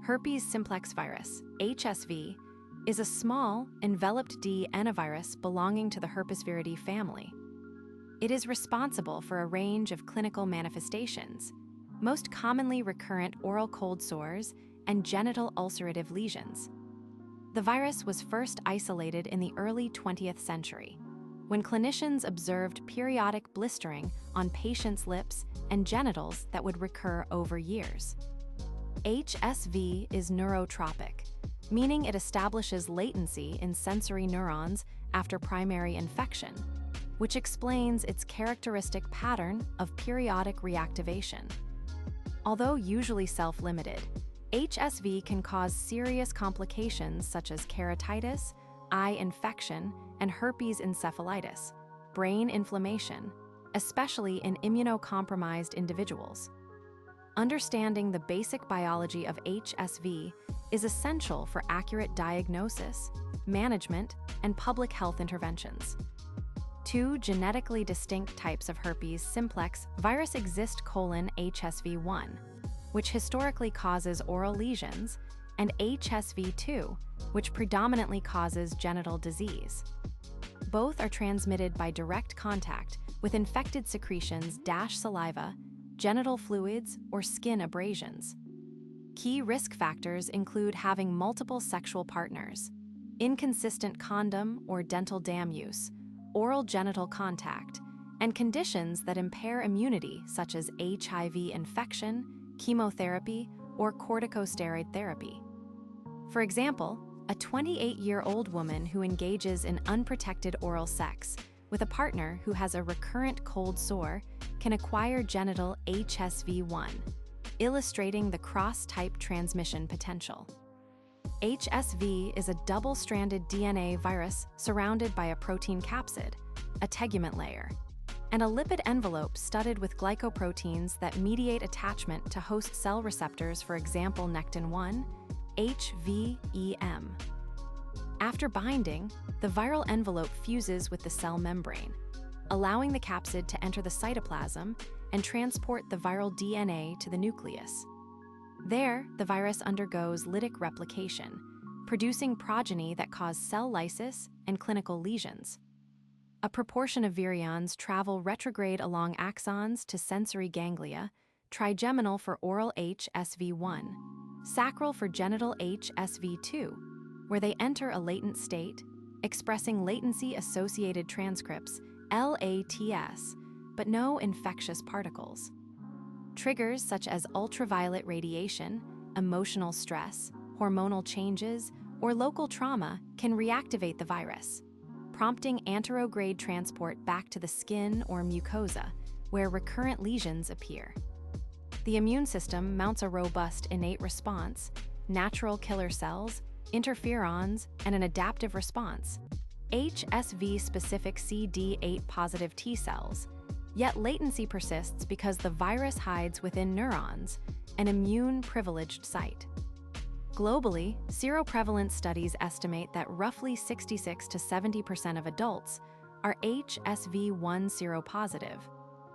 Herpes simplex virus, HSV, is a small, enveloped D endovirus belonging to the Herpesviridae family. It is responsible for a range of clinical manifestations, most commonly recurrent oral cold sores and genital ulcerative lesions. The virus was first isolated in the early 20th century, when clinicians observed periodic blistering on patients' lips and genitals that would recur over years. HSV is neurotropic, meaning it establishes latency in sensory neurons after primary infection, which explains its characteristic pattern of periodic reactivation. Although usually self-limited, HSV can cause serious complications such as keratitis, eye infection, and herpes encephalitis, brain inflammation, especially in immunocompromised individuals. Understanding the basic biology of HSV is essential for accurate diagnosis, management, and public health interventions. Two genetically distinct types of herpes simplex virus exist: HSV1, which historically causes oral lesions, and HSV2, which predominantly causes genital disease. Both are transmitted by direct contact with infected secretions, saliva, genital fluids, or skin abrasions. Key risk factors include having multiple sexual partners, inconsistent condom or dental dam use, oral genital contact, and conditions that impair immunity such as HIV infection, chemotherapy, or corticosteroid therapy. For example, a 28-year-old woman who engages in unprotected oral sex with a partner who has a recurrent cold sore can acquire genital HSV1, illustrating the cross-type transmission potential. HSV is a double-stranded DNA virus surrounded by a protein capsid, a tegument layer, and a lipid envelope studded with glycoproteins that mediate attachment to host cell receptors, for example Nectin-1, HVEM. After binding, the viral envelope fuses with the cell membrane, allowing the capsid to enter the cytoplasm and transport the viral DNA to the nucleus. There, the virus undergoes lytic replication, producing progeny that cause cell lysis and clinical lesions. A proportion of virions travel retrograde along axons to sensory ganglia, trigeminal for oral HSV1, sacral for genital HSV2, where they enter a latent state, expressing latency-associated transcripts, LATS, but no infectious particles. Triggers such as ultraviolet radiation, emotional stress, hormonal changes, or local trauma can reactivate the virus, prompting anterograde transport back to the skin or mucosa, where recurrent lesions appear. The immune system mounts a robust innate response, natural killer cells, interferons, and an adaptive response, HSV-specific CD8-positive T cells, yet latency persists because the virus hides within neurons, an immune-privileged site. Globally, seroprevalence studies estimate that roughly 66 to 70% of adults are HSV1 seropositive,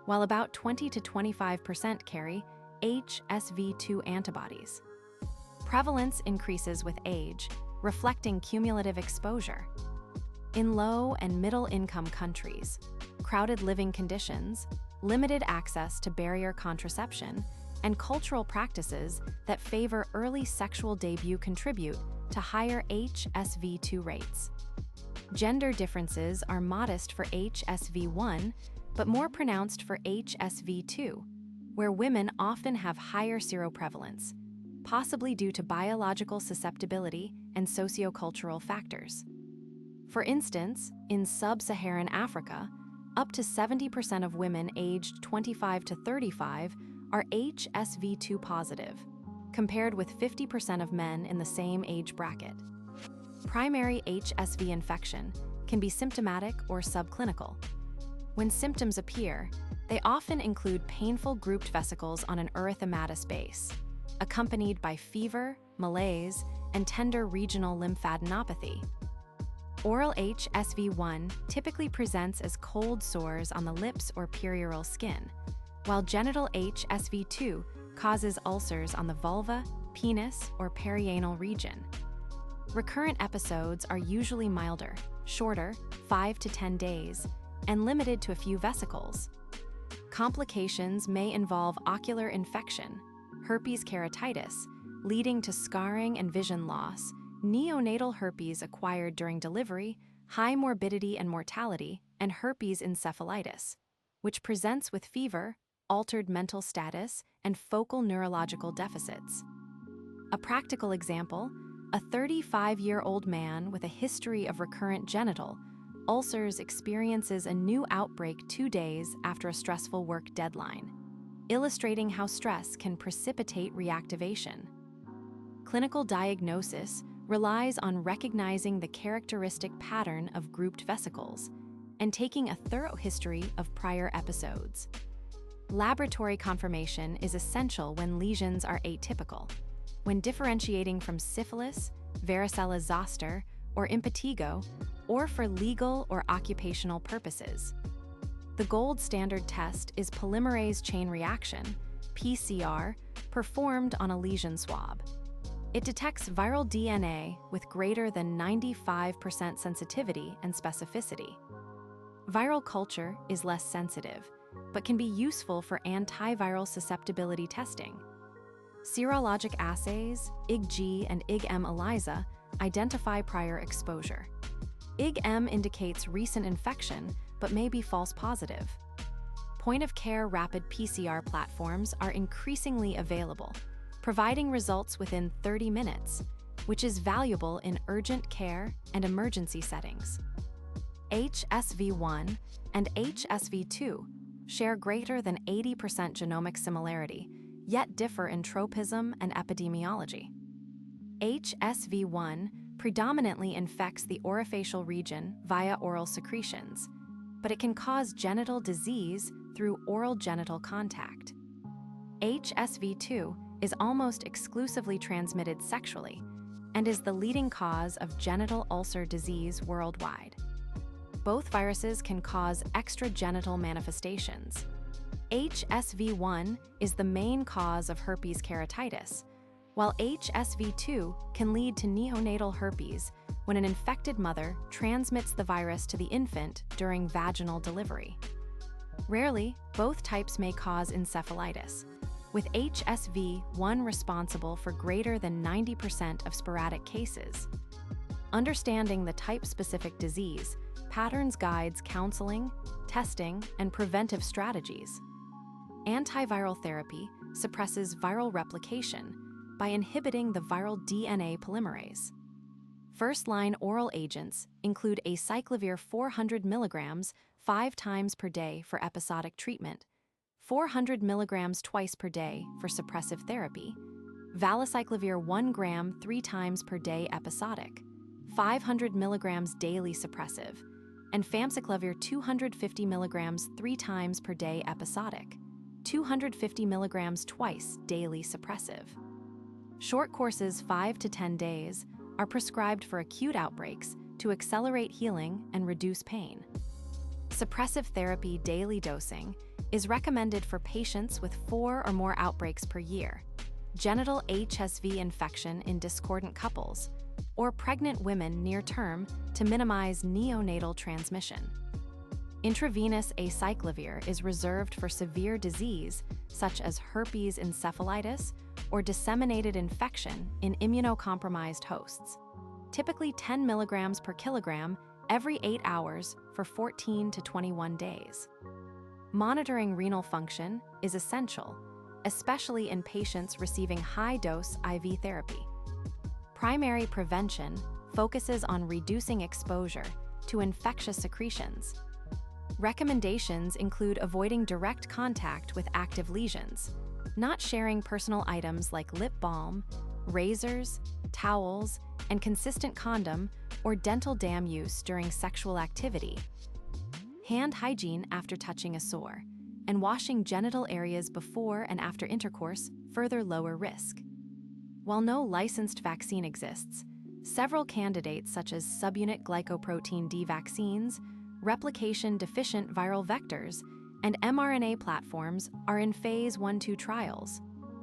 while about 20 to 25% carry HSV2 antibodies. Prevalence increases with age, reflecting cumulative exposure. In low and middle-income countries, crowded living conditions, limited access to barrier contraception, and cultural practices that favor early sexual debut contribute to higher HSV2 rates. Gender differences are modest for HSV1, but more pronounced for HSV2, where women often have higher seroprevalence, possibly due to biological susceptibility and sociocultural factors. For instance, in sub-Saharan Africa, up to 70% of women aged 25 to 35 are HSV2 positive, compared with 50% of men in the same age bracket. Primary HSV infection can be symptomatic or subclinical. When symptoms appear, they often include painful grouped vesicles on an erythematous base, accompanied by fever, malaise, and tender regional lymphadenopathy. Oral HSV1 typically presents as cold sores on the lips or perioral skin, while genital HSV2 causes ulcers on the vulva, penis, or perianal region. Recurrent episodes are usually milder, shorter, 5 to 10 days, and limited to a few vesicles. Complications may involve ocular infection, herpes keratitis, leading to scarring and vision loss, neonatal herpes acquired during delivery, high morbidity and mortality, and herpes encephalitis, which presents with fever, altered mental status, and focal neurological deficits. A practical example, a 35-year-old man with a history of recurrent genital ulcers experiences a new outbreak 2 days after a stressful work deadline, illustrating how stress can precipitate reactivation. Clinical diagnosis relies on recognizing the characteristic pattern of grouped vesicles and taking a thorough history of prior episodes. Laboratory confirmation is essential when lesions are atypical. When differentiating from syphilis, varicella zoster, or impetigo, or for legal or occupational purposes. The gold standard test is polymerase chain reaction, PCR, performed on a lesion swab. It detects viral DNA with greater than 95% sensitivity and specificity. Viral culture is less sensitive, but can be useful for antiviral susceptibility testing. Serologic assays, IgG and IgM ELISA, identify prior exposure. IgM indicates recent infection, but may be false positive. Point-of-care rapid PCR platforms are increasingly available, providing results within 30 minutes, which is valuable in urgent care and emergency settings. HSV1 and HSV2 share greater than 80% genomic similarity, yet differ in tropism and epidemiology. HSV1 predominantly infects the orofacial region via oral secretions, but it can cause genital disease through oral genital contact. HSV2 is almost exclusively transmitted sexually and is the leading cause of genital ulcer disease worldwide. Both viruses can cause extragenital manifestations. HSV1 is the main cause of herpes keratitis, while HSV2 can lead to neonatal herpes when an infected mother transmits the virus to the infant during vaginal delivery. Rarely, both types may cause encephalitis, with HSV1 responsible for greater than 90% of sporadic cases. Understanding the type-specific disease patterns guides counseling, testing, and preventive strategies. Antiviral therapy suppresses viral replication by inhibiting the viral DNA polymerase. First-line oral agents include acyclovir 400 mg 5 times per day for episodic treatment, 400 mg twice per day for suppressive therapy, valacyclovir 1 gram 3 times per day episodic, 500 mg daily suppressive, and famciclovir 250 mg 3 times per day episodic, 250 mg twice daily suppressive. Short courses 5 to 10 days are prescribed for acute outbreaks to accelerate healing and reduce pain. Suppressive therapy daily dosing is recommended for patients with 4 or more outbreaks per year, genital HSV infection in discordant couples, or pregnant women near term to minimize neonatal transmission. Intravenous acyclovir is reserved for severe disease such as herpes encephalitis or disseminated infection in immunocompromised hosts, typically 10 mg per kilogram every 8 hours for 14 to 21 days. Monitoring renal function is essential, especially in patients receiving high-dose IV therapy. Primary prevention focuses on reducing exposure to infectious secretions. Recommendations include avoiding direct contact with active lesions, not sharing personal items like lip balm, razors, towels, and consistent condom or dental dam use during sexual activity, hand hygiene after touching a sore, and washing genital areas before and after intercourse further lower risk. While no licensed vaccine exists, several candidates such as subunit glycoprotein D vaccines, replication-deficient viral vectors, and mRNA platforms are in phase 1-2 trials.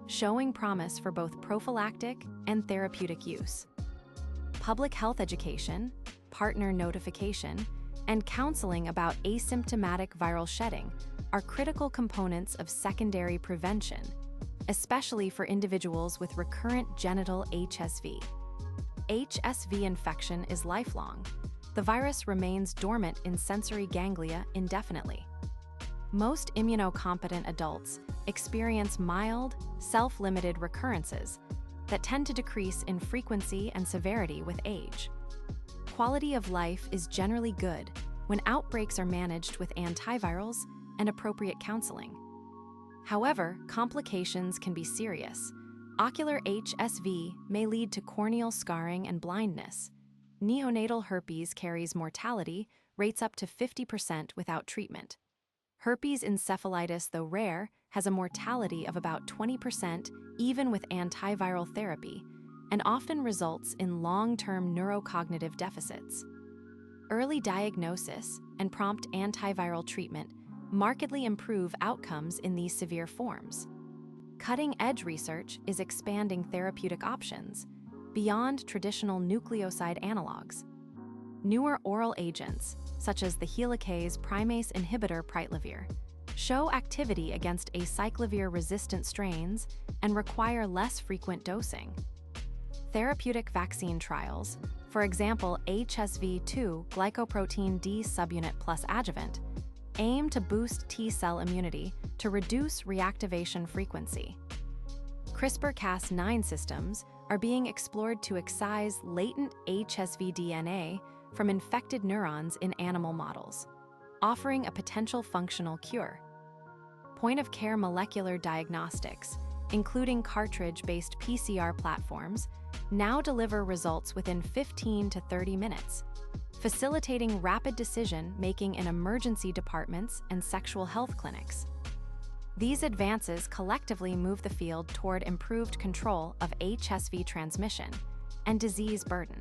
showing promise for both prophylactic and therapeutic use. Public health education, partner notification, and counseling about asymptomatic viral shedding are critical components of secondary prevention, especially for individuals with recurrent genital HSV. HSV infection is lifelong. The virus remains dormant in sensory ganglia indefinitely. Most immunocompetent adults experience mild, self-limited recurrences that tend to decrease in frequency and severity with age. Quality of life is generally good when outbreaks are managed with antivirals and appropriate counseling. However, complications can be serious. Ocular HSV may lead to corneal scarring and blindness. Neonatal herpes carries mortality rates up to 50% without treatment. Herpes encephalitis, though rare, has a mortality of about 20% even with antiviral therapy, and often results in long-term neurocognitive deficits. Early diagnosis and prompt antiviral treatment markedly improve outcomes in these severe forms. Cutting-edge research is expanding therapeutic options beyond traditional nucleoside analogs. Newer oral agents, such as the helicase primase inhibitor pritelivir, show activity against acyclovir-resistant strains and require less frequent dosing. Therapeutic vaccine trials, for example HSV-2 glycoprotein D subunit plus adjuvant, aim to boost T-cell immunity to reduce reactivation frequency. CRISPR-Cas9 systems are being explored to excise latent HSV DNA from infected neurons in animal models, offering a potential functional cure. Point-of-care molecular diagnostics, including cartridge-based PCR platforms, now deliver results within 15 to 30 minutes, facilitating rapid decision-making in emergency departments and sexual health clinics. These advances collectively move the field toward improved control of HSV transmission and disease burden.